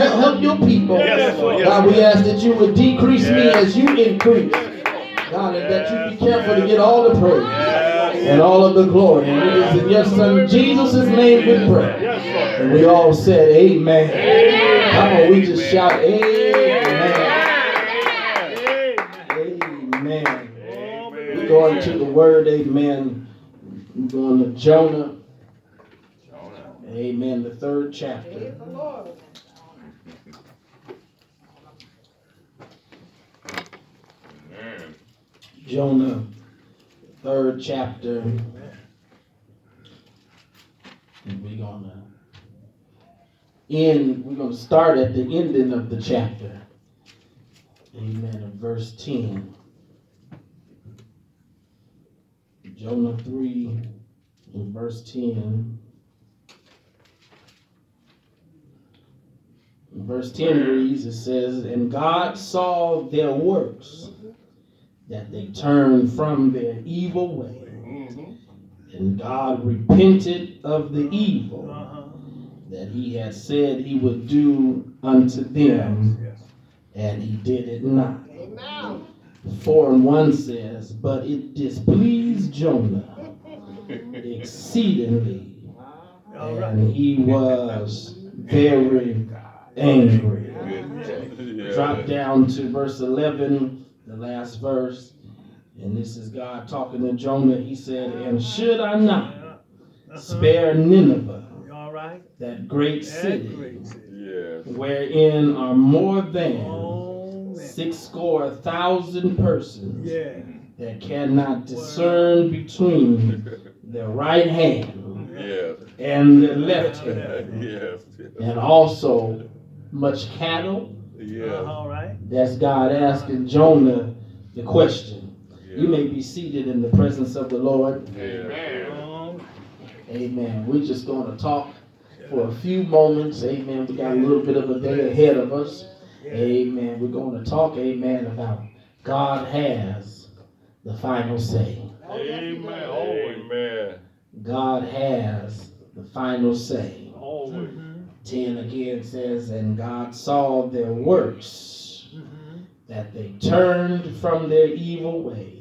help your people. God, we ask that you would decrease me as you increase. God, and that you be careful to get all the praise and all of the glory. And it is in your son Jesus' name we pray. And we all said amen. Come on, we just shout amen. Amen. We're going to the word, amen. We're going to Jonah. Amen. The 3rd chapter. Jonah, 3rd chapter. And we're going to start at the ending of the chapter. Amen. In verse 10. Jonah 3 in verse 10. In verse 10 reads, it says, "And God saw their works, that they turned from their evil way. And God repented of the evil that he had said he would do unto them, and he did it not." 4:1 says, "But it displeased Jonah exceedingly, and he was very angry." Drop down to verse 11, the last verse, and this is God talking to Jonah. He said, "And should I not spare Nineveh, that great city, wherein are more than 60,000 persons that cannot discern between their right hand and their left hand, and also much cattle?" That's God asking Jonah the question. You may be seated in the presence of the Lord. Amen. We're just going to talk for a few moments. Amen. We got a little bit of a day ahead of us. Amen. We're going to talk, amen, about God has the final say. Amen. God has the final say. 10 again says, "And God saw their works, that they turned from their evil way.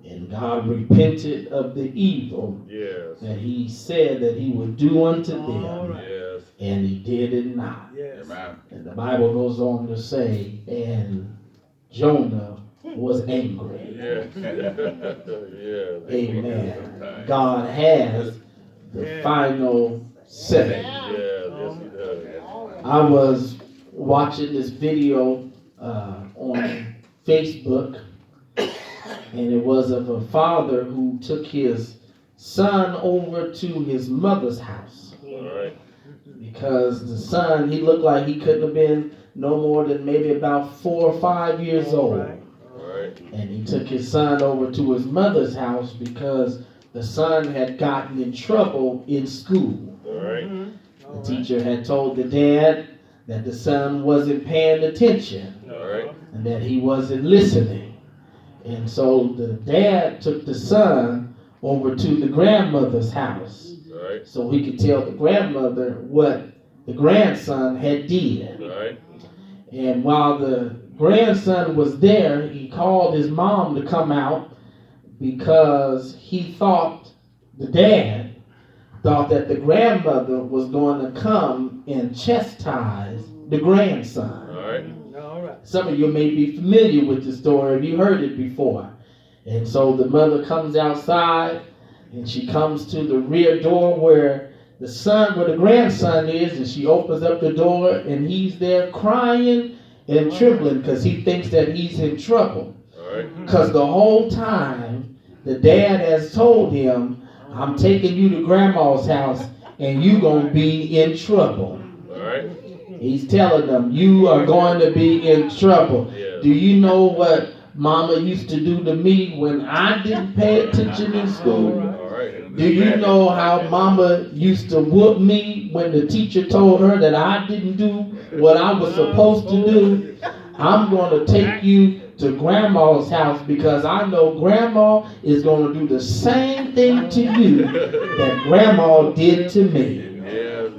And God repented of the evil that he said that he would do unto them, and he did it not." And the Bible goes on to say, "And Jonah was angry." Amen. God has the final say. I was watching this video on Facebook, and it was of a father who took his son over to his mother's house. Because the son, he looked like he couldn't have been no more than maybe about 4 or 5 years old. And he took his son over to his mother's house because the son had gotten in trouble in school. The teacher had told the dad that the son wasn't paying attention and that he wasn't listening. And so the dad took the son over to the grandmother's house so he could tell the grandmother what the grandson had did. And while the grandson was there, he called his mom to come out because he thought, the dad thought that the grandmother was going to come and chastise the grandson. Some of you may be familiar with the story if you heard it before. And so the mother comes outside and she comes to the rear door where the grandson is, and she opens up the door and he's there crying and trembling because he thinks that he's in trouble. Because the whole time the dad has told him, "I'm taking you to grandma's house and you gonna be in trouble." He's telling them, "You are going to be in trouble. Do you know what mama used to do to me when I didn't pay attention in school? Do you know how mama used to whoop me when the teacher told her that I didn't do what I was supposed to do? I'm going to take you to grandma's house because I know grandma is going to do the same thing to you that grandma did to me."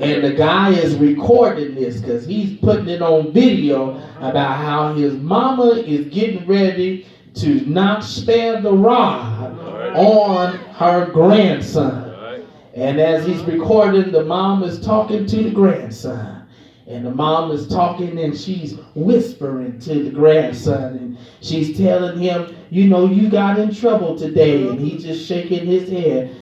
And the guy is recording this because he's putting it on video about how his mama is getting ready to not spare the rod on her grandson. And as he's recording, the mom is talking to the grandson. And the mom is talking and she's whispering to the grandson. And she's telling him, you know, you got in trouble today. And he's just shaking his head.